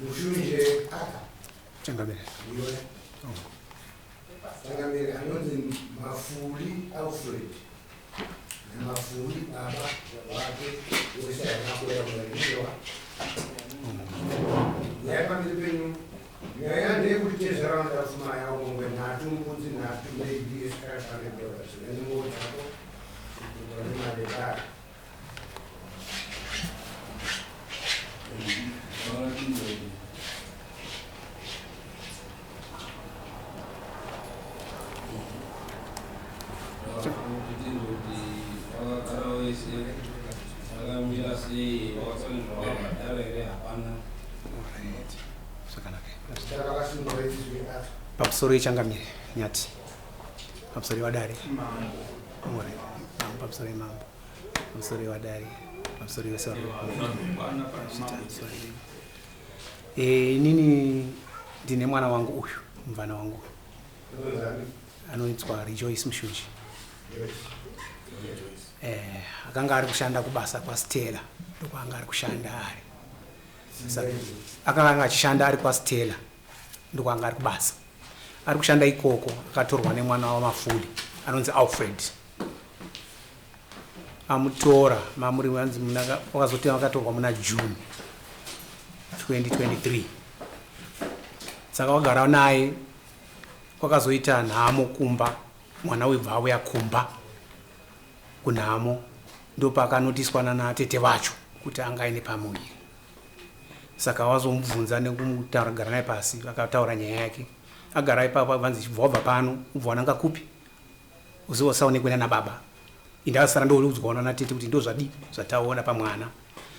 Mushunje aka. Changamire. Iwe. Changamire anonzi Mafuli Alfred. Mafuli baba wake wese anakuya mwenyewe. Yapa milipenyu. Yaya ndiye kucheza randa fuma yao ngwe na tumbuzi na tumbeji skara ndio. Ndio hapo. Ndio ndio. Papsori Changamire nyati. Papsori Wadari. More. Papsori Mambo. Papsori Wadari. Papsori Wesoro. Nini ndine mwana wangu uyu, mvana wangu. Anoitwa Rejoice Mshunji. Akanga ari kushanda kubasa kwa Stella. Ndiko anga ari kushanda ari. Akanga achishanda ari kwa Stella. Ndiko anga ari kubasa. Ari kushanda ikoko akatorwa nemwana wa Mafuli anonzi Alfred. Amutora mamuri wanzi munanga wakazoti akatorwa muna June 2023. Saka wagara naye kwakazoita nhamo kumba mwana webvawe yakumba kunhamo ndopa akanotiswa natete vacho kuti angaine pamuviri. Saka wazomubvunza nekumutagara naye pasi akataura nyaya yake. Agara ipapo vanzi chibva pano ubva wananga kupi uziwasaonekwe nana baba indasara ndoudzwaona natete kuti ndo zvataona pamwana.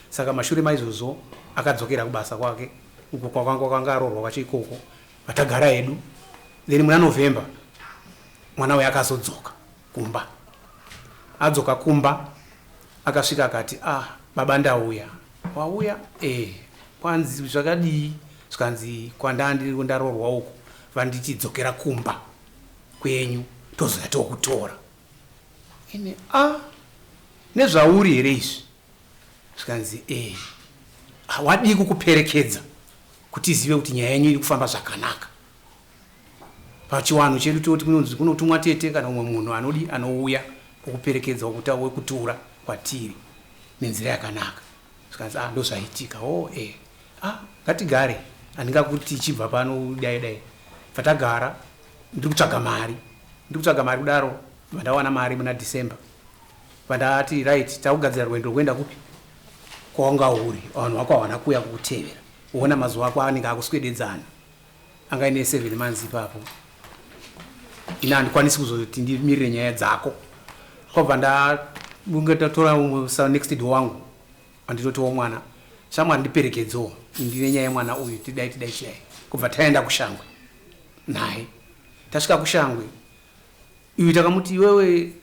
Saka mashure maizvozvo akadzokera kubasa kwake uko kwakanga arorwa kwacho ikoko vatagara edu. Then muna November mwana we akazodzoka kumba. Adzoka kumba akasvika akati baba ndauya. Wauya kwanzi zvakadii zvikanzi kwandandi ndarorwa uko vandichidzokera kumba kwenyu tozoya tokutora. Ine nezvauri here izvi zvikanzi wadii kukuperekedza kuti izive kuti nyaya yenyu iri kufamba zvakanaka. Pachiwano chedu toti kunotumwa tete kana umwe munhu anouya kukuperekedza wekutura kwatiri nenzira yakanaka. Zvikanzi ndo zvaitika. Ngatigare handingakuti ichibva pano dai. Fatagara ndiri kutsvaga mari kudaro vandawana mari muna December. Vandati right takugadzira rwendo rwenda kupi kwanga uri vanhu vakawana kuya kukutevera uona mazuva ako anenge akuswededzana angaine 7 months ipapo. Ina handikwanisi kuzoti ndimirire nyaya dzako. Kwabva ndatora next door wangu anditotiwo mwana shamwari ndiperekedzewo ndine nyaya yemwana uyu tidai. Kubva taenda kuShangwe naye. Tasvika kuShangwe uyu takamuti iwewe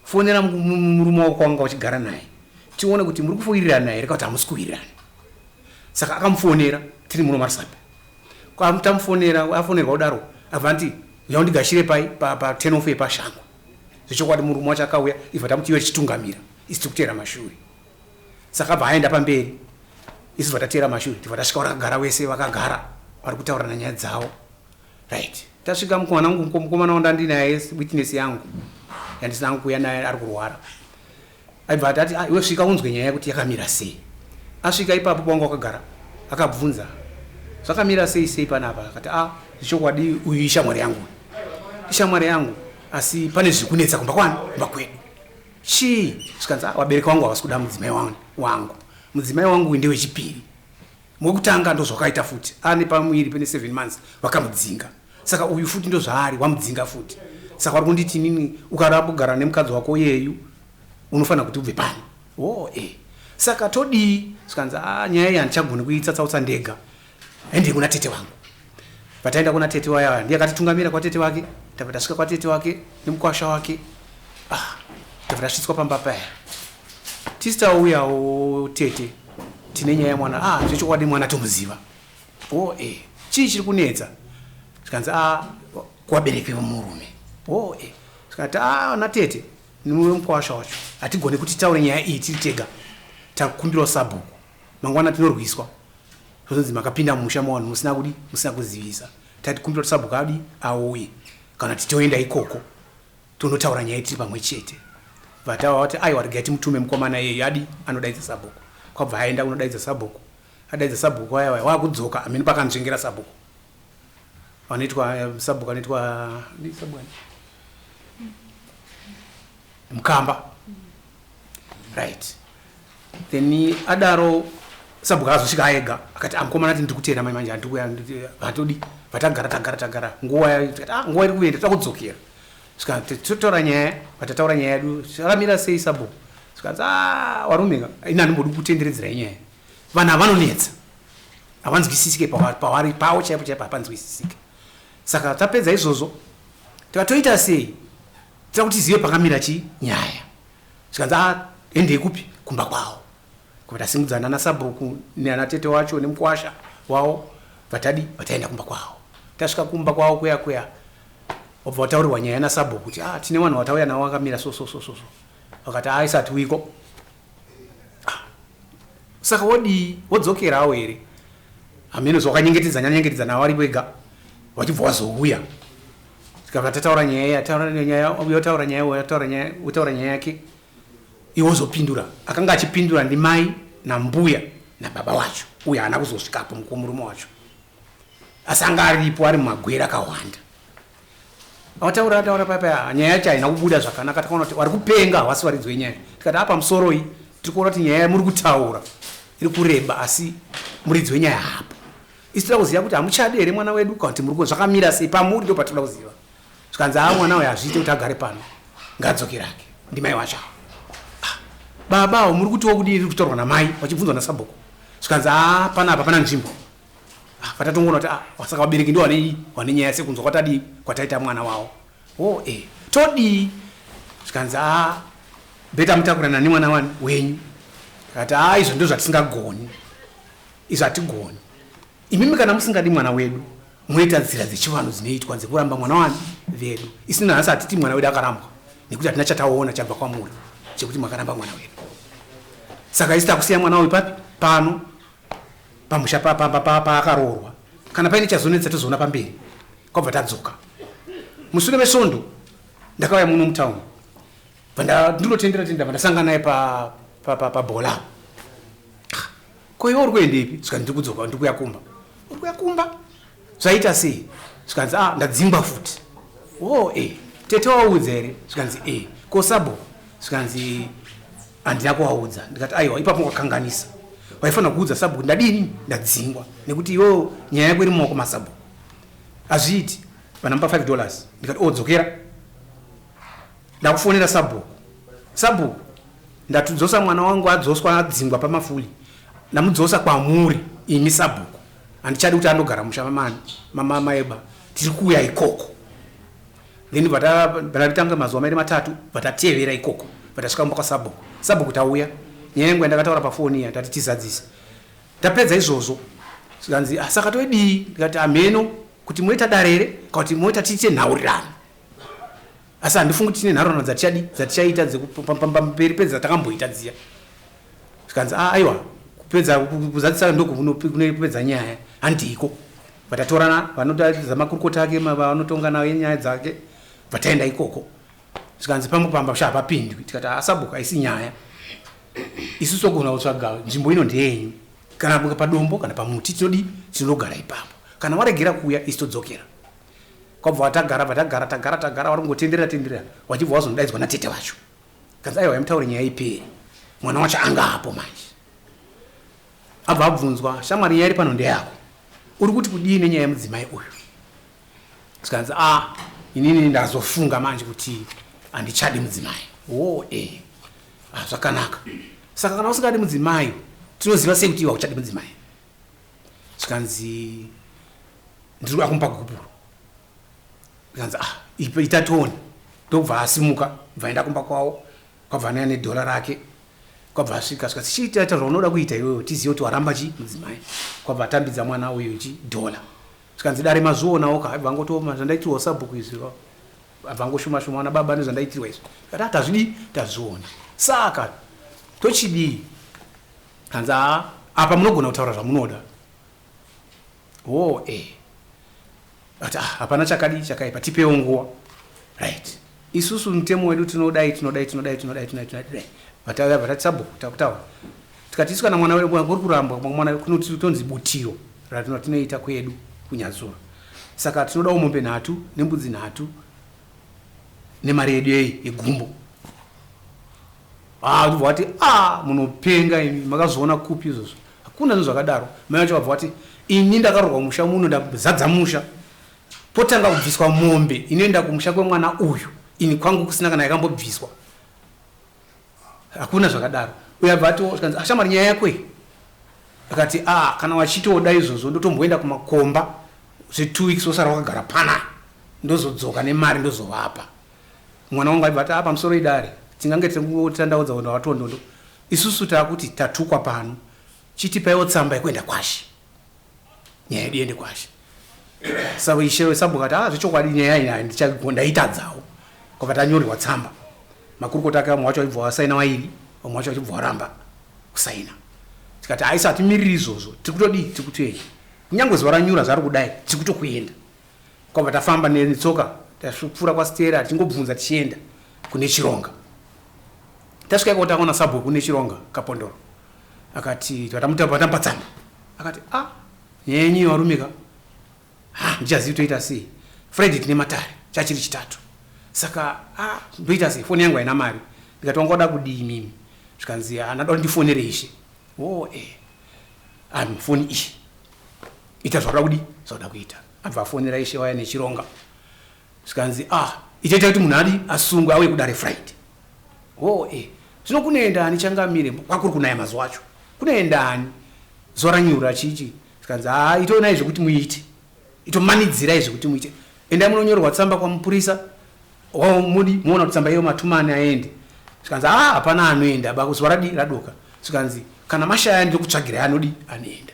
fonera murume wako wanga uchigara naye tione kuti muri kufoirirana here kana kuti hamusi kuwirirana. Saka akamufonera tiri muno Marisapi. Tamufonera afonerwa kudaro abvanti yaundigashire pai pa 10 of paShangwe. Zvichokwadi murume wacho akauya ibva tamuti iwe chitungamira isi tikutera mashure. Saka bva aenda pamberi isi bva tatera mashure tibva tasvika vakagara wese vakagara vari kutaurana nyaya dzavo. Right. Tasvika mukomana wandandinaye witness yangu yandisina hangu kuuya naye ari kurwara. Aibva atati iwe svika unzwe nyaya yakuti yakamira sei. Asvika ipapo pawanga wakagara akabvunza zvakamira sei panapa. Akati zvichokwadi uyu ishamwari yangu. Ishamwari yangu asi pane zvikunetsa kumba kwedu. Zvikanzi wabereka wangu havasi kuda mudzimai wangu. Mudzimai wangu ndiwe chipiri. Mwekutanga ndo zvakaita futi. Ane pamuviri pene 7 months vakamudzinga. Saka uyu futi ndo zvaari wamudzinga futi. Saka vari kunditi nini ukada kugara nemukadzi wako yeyu unofanira kuti ubve pano. Saka todii zvikanzi nyaya iyi handichagoni kuitsatsautsa ndega. Ende kuna tete wangu. Pataenda kuna tete waya ndiye akatitungamira kwa tete wake. Tabva tasvika kwa tete wake nemukwasha wake. Tabva tasvitswa pamba paya. Tisitauyawo tete tine nyaya yemwana. Zvechokwadi mwana tomuziva. Chii chiri kunetsa? Zvikanzi kuvabereki vomurume. Zvikati natete nimuwe mukwasha wacho hatigone kuti taure nyaya iyi tiri tega takumbirawo sabhuku mangwana tinorwiswa. zvozonzi makapinda mumusha mawanu musina kudi musina kuzivisa tati kumbira sabhuku adi auye kana titoenda ikoko tonotaura nyaya tiri pamwe chete vatawa vati aiwa regai timutume mukomana yeyo adi anodaidza sabhuku kwabva aenda unodaidza sabhuku adaidza sabhuku aya wakudzoka amene pakanzvengera sabhuku anoitwa sabhuku anoitwa sabhuku mukamba right then adaro sabhuku azosvika ega akati amukomana ati ndikutenda mai manje andikuya vatodi vatagara nguva iri kuenda takudzokera saka totora nyaya vatataura nyaya yedu akamira sei sabhuku saka warume ina ndimbodi kutenderedzera nyaya vanhu vanonetsa havanzwisisike pavari pavo chaipo chaipo hapanzwisisike saka tapedza izvozvo tikatoita sei tira kuti zive pakamira chi nyaya saka endei kupi kumba kwavo kuti asimbidzana nasabhuku neana tete wacho nemukwasha wavo vatadi vataenda kumba kwavo tasvika kumba kwavo kuya wabva wataurirwa nyaya nasabhuku kuti tine vanhu vatauya navo vakamira so vakati aisati wiko saka wodi wodzokerawo here hamene zvakanyengetedza navo vari vega wachibva wazouya tikabva tataura nyaya otaura nyaya yake iwe wozopindura akanga achipindura ndimai nambuya nababa wacho uye haana kuzosvikapo murume wacho asi anga aripo ari mumagwera akawanda ataura papa nyaya yacho haina kubuda zvakanaka takaona kuti vari kupenga havasi varidzwe nyaya tikati apa musoroi tiri kuona kuti nyaya muri kutaura iri kureba asi muridzwe nyaya hapo isi tira kuziva kuti hamuchade here mwana wedu kana kuti muri zvakamira sei pamuri ndo patinoda kuziva zvikanzi mwana uyo hazviite kuti agare pano ngadzokerake ndimai wacho baba muri kutiwo kudii iri kutorwa namai wachibvunzwa nasabhuku zvikanzi panapa pana nzvimbo vatatoona kuti saka vabereki ndo wane nyaya sekunzwa kwatadii kwataita mwana wavo todii zvikanzi beta mutakurana nemwana wenyu kati izvo ndo zvatisingagoni izvo hatigoni imimi kana musingadi mwana wedu munoita nzira dzechivanhu dzinoitwa dzekuramba mwana wani vedu isina hasi hatiti mwana wedu akarambwa nekuti hatina chataona chabva kwamuri chekuti makaramba mwana wedu saka isi takusiya mwana uyu pano pamusha paakaroorwa kana paine chazonetsa tozoona pamberi kwabva tadzoka mushure mesvondo ndakauya muno mutauni ndinotendera vandasangana naye pabhola ko iwe uri kuendepi svika ndiri kudzoka ndiri kuyakumba zvaita sei zvikanzi ndadzingwa futi tete waudza here zvikanzi ko sabhuku zvikanzi handina kuwaudza ndikati aiwa ipapo wakanganisa waifanira kuudza sabhuku ndadini ndadzingwa nekuti iwo nyaya yako iri mumaoko masabhuku hazviiti vanamupa $5 ndikati dzokera ndakufonera sabhuku ndatudzosa mwana wangu adzoswa adzingwa pamafuli ndamudzosa kwamuri imi sabhuku handichadi kuti andogara musha maeba tiri kuuya ikoko then vatitanga mazuva mairi matatu vatatevera ikoko vatasvika mumba kwasabhuku tauya nyaya yangu yandakataura pafoni iya tati tizadzise tapedza izvozvo zvikanzi saka toidii ndikati hameno kuti moita darere kana kuti moita tiite nhaurirano asi handifungi tine nhaurirano dzatichaita pamberi pedza takamboita dziya zvikanzi aiwa kupedza kuzadzisa ndokunopedza nyaya handiko vatatorana vanotaridza makurukota ake vanotonga naye nyaya dzake vataenda ikoko zvikanzi pamba hapapindwi tikati sabhuku haisi nyaya isu togona kutsvaga nzvimbo ino ndeyenyu kana padombo kana pamuti tinogara ipapo kana waregera kuuya isi todzokera kwabva vatagara waringotenderera wachibva wazonodaidzwa natete vacho kanzi aiwa yamutaure nyaya iperi mwana wacho anga apo manje abva abvunzwa shamwari nyaya iri pano ndeyako uri kuti kudii nenyaya yemudzimai uyu zvikanzi inini ndazofunga manje kuti handichadi mudzimai zvakanaka saka kana usingadi mudzimai tinoziva sei kuti iwa uchadi mudzimai zvikanzi ndiri kuda kumupa gubhuro zvikanzi itatoni ndobva asimuka bvaenda kumba kwavo kwabva naya $1 rake kwabva asvika zvikati chiita zvaunoda kuita iwewe tizive kuti waramba mudzimai kwabva atambidza mwana uyu $1 zvikanzi dare mazvionawo kabva ngotoma zvandaitirwa sabhuku izvi abva ngoshuma wana baba nezvandaitirwa izvi kati hatazvidi tazviona saka tochidii kanzi apa munogona kutaura zvamunoda ati hapana chakaipa tipewo nguwa. Right, isusu mtemo wedu tinodai vatsabu takutaura tikati iswa na mwana wedu kuri kuramba mwana kunotonzi butiro ratinoita kwedu kunyazura. Saka tinoda mombe 3 nembudzi 3 nemari yedu egumbo. Vabva vati munopenga imi makazoona kupi izvozvo. Hakuna zvinhu zvakadaro. Mai vacho vabva vati ini ndakarorwa musha muno ndazadza musha. Potanga kubviswa mombe inoenda kumusha kwemwana uyu. Ini kwangu kusina kana yakambobviswa. Hakuna zvakadaro. Uya bvato kanzi ashamari nyaya yakwe. Akati kana wachitoda izvozvo ndotomboenda kumakomba zve2 weeks osara wakagara pana. Ndozodzoka nemari ndozovapa. Mwana wangu aibva apa musoro idare. Tingange tingotandaudza kuti watondondo. Isusu takuti tatukwa pano. Chitipaiwo tsamba yekuenda kwashi. Nyaya yedu iende kwashi. Saka ishewe sabukati zvichokwadi nyaya ina ndichagonda itadzawo. Kwava tanyorerwa tsamba. Makurukota ake vamwe vacho vaibva vasaina wairi, vamwe vacho vachibva varamba kusaina. Tikati haisatimiriri izvozvo, tikutei. Kunyange zuva ranyura zvari kudai, tikutokuenda. Kwava tafamba netsoka, tafura kwaStera, tingobvunza tichienda kune Chironga. Tasvika ikoko takaona sabhuku kune Chironga Kapondoro. Akati tampa tsamba. Akati nyaya yenyu warumika. Ndichazivi toita sei. Friday tine matare, chachiri chitatu. Saka ndoita sei, foni yangu haina mari. Ndikati wangoda kudii mimi. Zvikanzi ndada ndifonere Ishe. Foni iyi. Ita zvakuda kudii? Zvakuda kuita. Abva afonera Ishe waya neChironga. Zvikanzi ichaita kuti munhu adi asungwe auye kudare Friday. Zvino kunoendani changamire kwakuri kunaya mazuva acho. Kunoendani zuva ranyura chichi. Zvikanzi itoonai zvekuti muite. Itomanidzirai zvekuti muite. Endai munonyorerwa tsamba kwamupurisa. Mudi muona kuti tsamba iyo matumani aende. Zvikanzi hapana anoenda zuva radoka. Zvikanzi kana mashaya ndikutsvagirai anodi anoenda.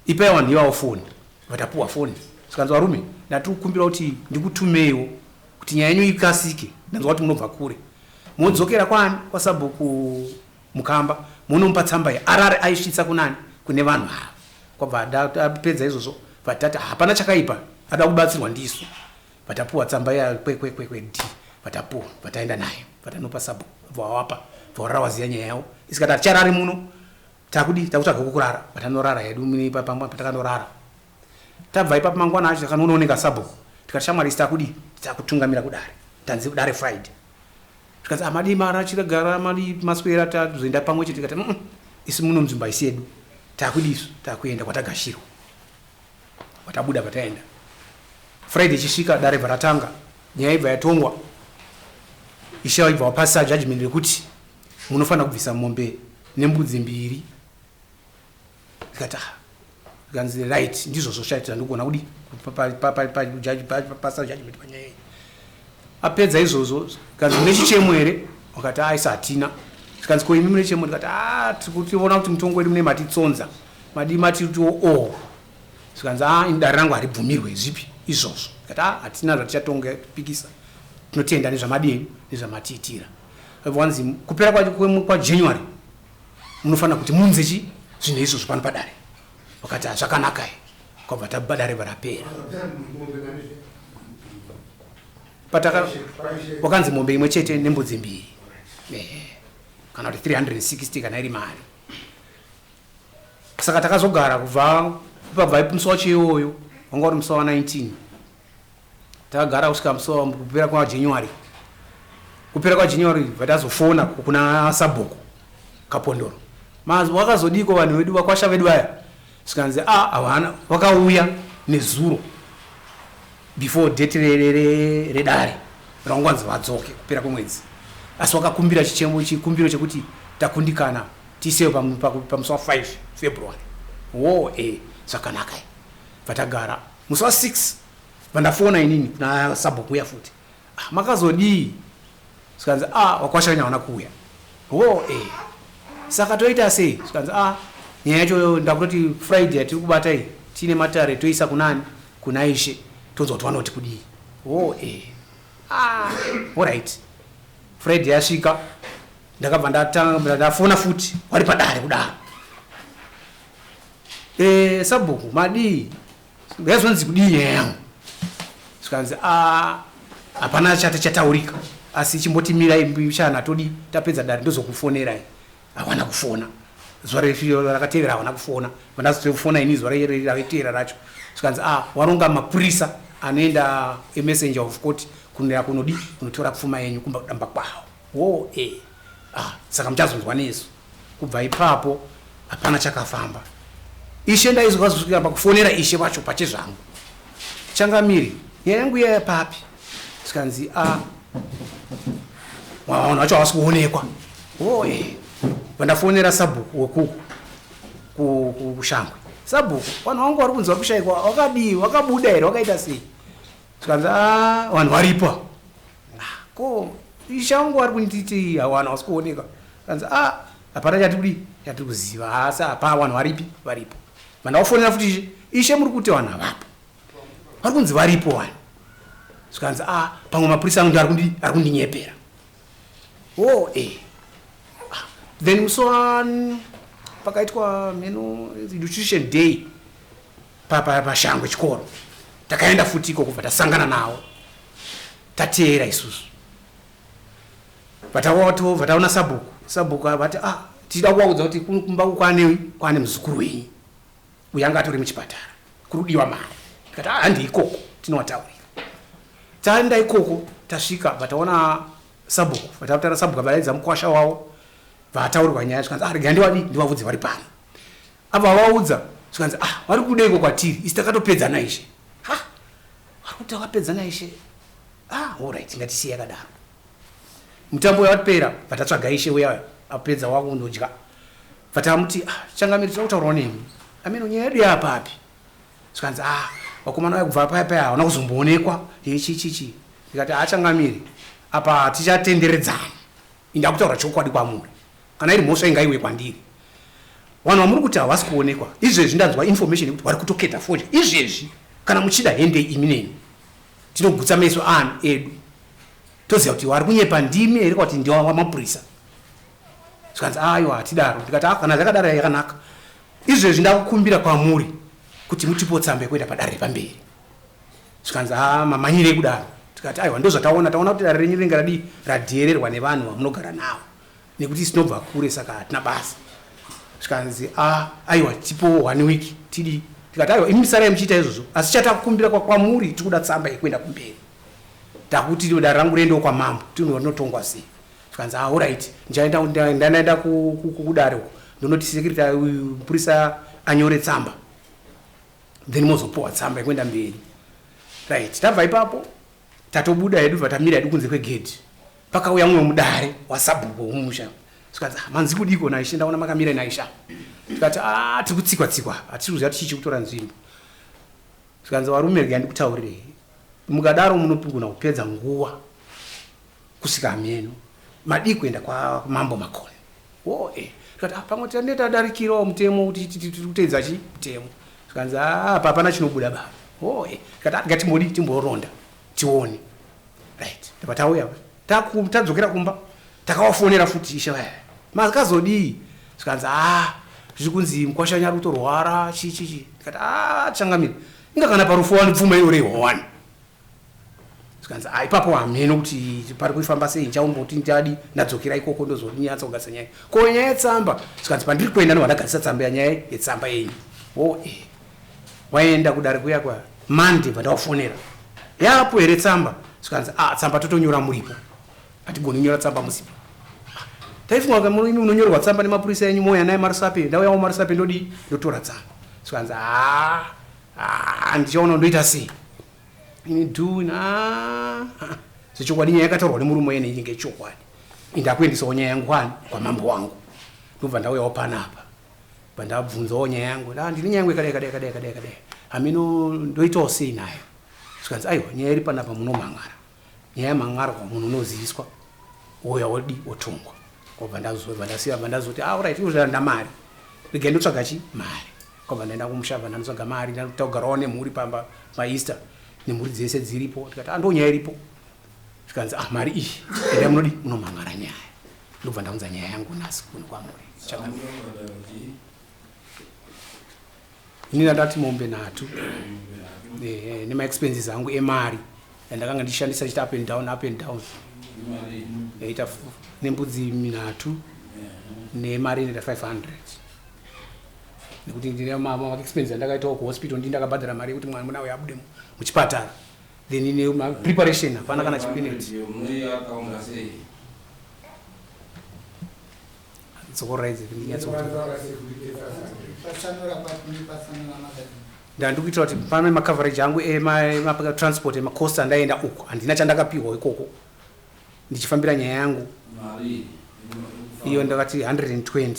Ipai vanhu ivavo foni. Vatapuwa foni. Zvikanzi varume ndatikukumbira kuti ndikutumeiwo kuti nyaya yenyu ikasike. Ndanzwa kuti munobva kure. Modzokera kwani kwaSabhuku Mukamba munompa tsamba iyi arare aisvitsa kunani kune vanhu ava. Kwabva apedza izvozvo vatati hapana chakaipa ada kubatsirwa ndisu. Vatapuwa tsamba ya D vatapuwa vataenda nayo vatanopa Sabhuku vawapa vaurawaziya nyaya yawo isikati ticharari muno takutsvaga kukurara vatanorara hedu mune pamba patakanorara. Tabva ipapo mangwana acho takanooneka Sabhuku tikati shamwari sitakudi takutungamira kudare tanzi kudare Friday. Tikati amadi mara chiragara amadi maswera tazoenda pamwe chete tikati isi muno mzimba isi yedu takudisu takuenda kwatagashirwa. Watabuda vataenda. Friday chisvika dare varatanga nyaya ibva yatongwa. Ishe waibva wapasa judgment rekuti munofana kubvisa mombe nembudzi 2. Tikati ganzi right ndizvo zvoshaitira ndikuona kudi pasa judgment panyaya iyi. Apedza izvozvo ganzi mune chichemo here wakati aisati Zvikanzi ko imi mune chichemo ndikati tikutiona kuti mutongo wedu mune matitsonza madi matitiwo Zvikanzi indare rangu haribvumirwe zvipi izvozvo. Kati hatina zvatichatonga pikisa. Tinotenda nezvamadeni nezvamatiitira. Vanzi kupera kwaJanuary munofana kuti munze zvinhu izvozvo pano padare. Wakati zvakanaka kwabva tabadare varapera. Wakanzi mombe imwe chete nembudzi 2. Kana kuti 360 kana iri mari. Saka takazogara kubva musi wacho iwoyo wanga uri musi wa19. Takagara kusvika musi kupera kwaJanuary. Kupera kwaJanuary vatazofona kuna Sabhuku Kapondoro. Mazi wakazodiko vanhu vedu vakwasha vedu vaya. Zvikanzi havana vakauya nezuro before date redare rangwanzi vadzoke kupera kwemwedzi. Asi wakakumbira chikumbiro chekuti takundikana tisewe pamusi wa5 February. Zvakanaka. Vatagara musi wa6 vandafona inini kuna Sabhuku ya futi. Makazodii? Zvikanzi wakwasha nyavana kuuya. Saka toita sei? Zvikanzi nyaya yacho ndakutoti Friday tiri kubata iyi tine matare toisa kunani kuna Ishe tozoti vanoti kudii. Alright. Friday yasvika ndakabva ndafona futi wari padare kudaro. Sabhuku madi ngazonzi kudii yangu sikanzi hapana chataurika asi chimbotimira imbichana todi tapedza dare ndozokufonera hawana kufona zuva rakatevera hawana kufona vandazotofona ini zuva rakatevera racho sikanzi waronga mapurisa anoenda messenger of court kunira kunodi kunotora pfuma yenyu kumba kudamba kwawo saka muchazonzwa nesu kubva ipapo hapana chakafamba ishe ndaizokazosvika pakufonera ishe vacho pachezvangu changamiri nyaya yangu yaya papi sikanzi vanhu vacho havasi kuonekwa vandafonera Sabhuku wekuku kushangwe Sabhuku vanhu vangu vari kunzi vari kushayikwa wakadii wakabuda here wakaita sei sikanzi vanhu varipo ko ishe vangu vari kunditi vanhu havasi kuonekwa sikanzi hapana chatiri kuziva asi hapa vanhu varipo vandakufonera futi ishe muri kuti vanhu havapo vari kunzi varipo vanhu sikanzi pamwe mapurisa angu ari kundinyepera then musi pakaitwa education day pashangwe chikoro takaenda futi ikoko kubva tasangana nawo tateera isusu vataona Sabhuku vati tida kuvaudza kuti kumba kwane muzukuru wenyu uyo anga atori muchipatara kurudiwa mari tikati handi ikoko tinowataurira taenda ikoko tasvika vataona Sabhuku vatataura Sabhuku avaedza mukwasha wavo vataurirwa nyaya zvikanzi regai ndivavudze vari pano abva vaudza zvikanzi vari kudeiko kwatiri isi takatopedzana ishe vari kuti takapedzana ishe allright ngatisiye yakadaro mutambo wapera vatatsvaga ishe uya apedza wakundodya vatamuti changamiri tinoda kutaurawo nemi ameno nyaya yedu yapapi zvikanzi vakomana vaya kubva paya havana kuzomboonekwa chichi ndikati changamiri apa hatichatenderedzana inda kutaura chokwadi kwamuri kana iri mhosva ingaiwe kwandiri vanhu vamuri kuti havasi kuonekwa izvezvi ndanzwa information yekuti vari kutoketa foja izvezvi kana muchida hende imi neni tinogutsa meso edu toziva kuti vari kunyepa ndimi here kuti ndiwa mapurisa zvikanzi aiwa hatidaro ndikati kana zvakadaro yakanaka izvezvi ndakukumbira kwamuri kuti mutipo tsamba yekuenda padare repamberi zvikanzi mamanyire kudaro tikati aiwa ndozvataona taona kuti dare renyu rinenge radhihererwa nevanhu vamunogara navo nekuti sinobva kure saka hatina basa zvikanzi aiwa tipo 1 week tidi tikati aiwa imi sarai muchiita izvozvo asi chatakukumbira kwamuri tiri kuda tsamba yekuenda kumberi takuti dare rangu riendewo kwamambo tinotongwa sei zvikanzi allright ndaenda kudare uko ndinoti sekretary purisa anyore tsamba then mozopowa tsamba yekuenda mberi right tabva ipapo tatobuda hedu vatamira hedu kunze kwegedhi pakauya mumwe mudare waSabhuku womumusha zvikanzi manzi kudiko naishe ndaona makamira naisha tikati tiri kutsikwa hatiri kuziva kuti chichi kutora nzvimbo zvikanzi varume regai ndikutaurirei mukadaro munopigona kupedza nguva kusvika meno madi kuenda kwamambo makoni tikati pamwe tatadarikirawo mutemo kuti tiri kuteedza mutemo zvikanzi hapana chinobuda baba tikati ngatimbodi timboronda tione right patauya tadzokera kumba takawafonera futi ishe vaya makazodii zvikanzi zviri kunzi mukwasha nyari kutorwara chichichi tikati changamiri inga kana parufu wani pfuma iyorehwa wani zvikanzi ipapo hameno kuti pari kuifamba sei nchaumboti ndadi ndadzokera ikoko ndozonyatsa kugarisa nyaya ko nyaya yetsamba zvikanzi pandiri kuenda ndohwandagarisa tsamba yanyaya yetsamba yenyu waenda kudare kuya kwa mande vandawafonera yapo here tsamba zvikanzi tsamba totonyora muripo hatigoni kunyora tsamba musipo taifunga kuti unonyorwa tsamba nemapurisa yenyu moya naye marisape ndauyawo marisape ndotora tsamba zvikanzi ndichaona ndoita sei zvechokwadi nyaya yakataurwa nemurume yene inge chokwadi indakuendesawo nyaya yangu kwamambo wangu ndobva ndauyawo panapa vandabvunzawo nyaya yangu ndine nyaya yangu yakadai hamino ndoitawo sei nayo zvikanzi aiwa nyaya iri panapa munomhan'ara nyaya yamhan'arwa munhu unoziviswa ouya otongwa kobva ndazoti allright ivo zvanda mari regai ndotsvaga mari kobva ndaenda kumushavha ndandotsvaga mari ndakugarawo nemhuri pamba maeaster nemhuri dzese dziripo tikati ndo nyaya iripo zvikanzi mari iyi enda munodi munomhan'ara nyaya ndobva ndaunza nyaya yangu nhasi kuno kwamuri inini ndati mombe 3 nema expenses angu emari ndakanga ndishandisa chita up and down yaita nembudzi 3 nemari inoita 500 nekuti ndine ma expenses ndakaitawo kuhospital ndi ndakabhadhara mari yekuti mwana munawe abude muchipatara then ine preparation hapana kana chipineti tsokoraidze ndandikuitira kuti pane macoverage angu transport emacost andaenda uko handina chandakapiwa ikoko ndichifambira nyaya yangu iyo ndakati 120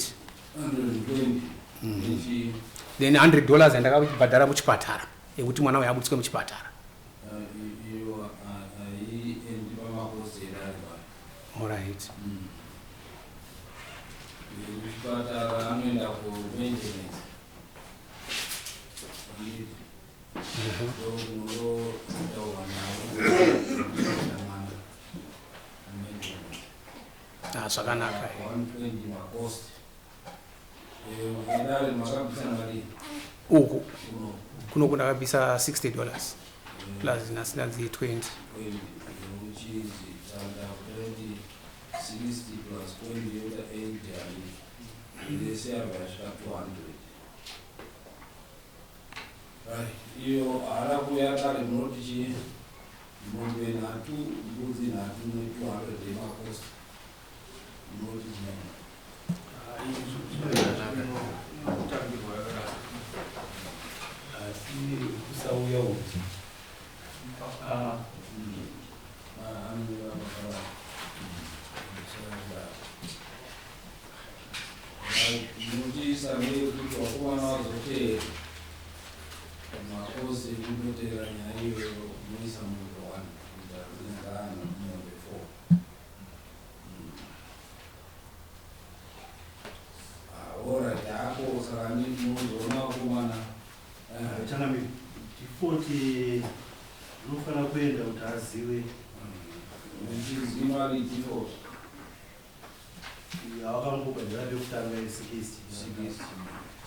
then $100 andakabhadhara muchipatara ekuti mwana wayabutswe muchipatara. All right. Zvakanaka uku kuno kundakabvisa $60 plus nasina dzi 20 iyo arakuya kale munoti chi mombe natu mbuzi natu netu already makost munoti chimene kusauya uti munoti samiri kuti wakuwana wazote makosi kundotera nyaya iyo muisa munhu 1 ndazingana mombe 4 ora tako saka ni muzoona kumana changamiri tifoti unofana kuenda kuti azive imari tifoti awakangobhadhira pekutanga 60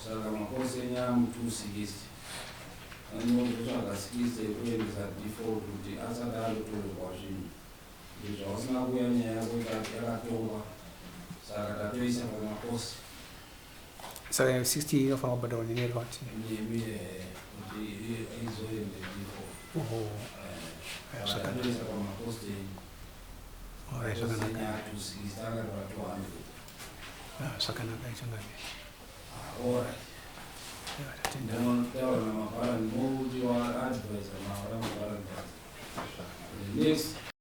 saka makosi enyamu 260 anozotsvaga 60 kuendesa default kuti asati atotorerwa zvinhu zvawasina kuya nyaya yako yakatongwa saka tatoisa pamakosi saka 60 inofanira kubhadharwa nenerwati nemi kuti izoende default tatoisa pamakosi zvakanaka 260 akatova 200 zvakanaka ichangave alright taura namabharani mokuti waadvisor mavara mabharani next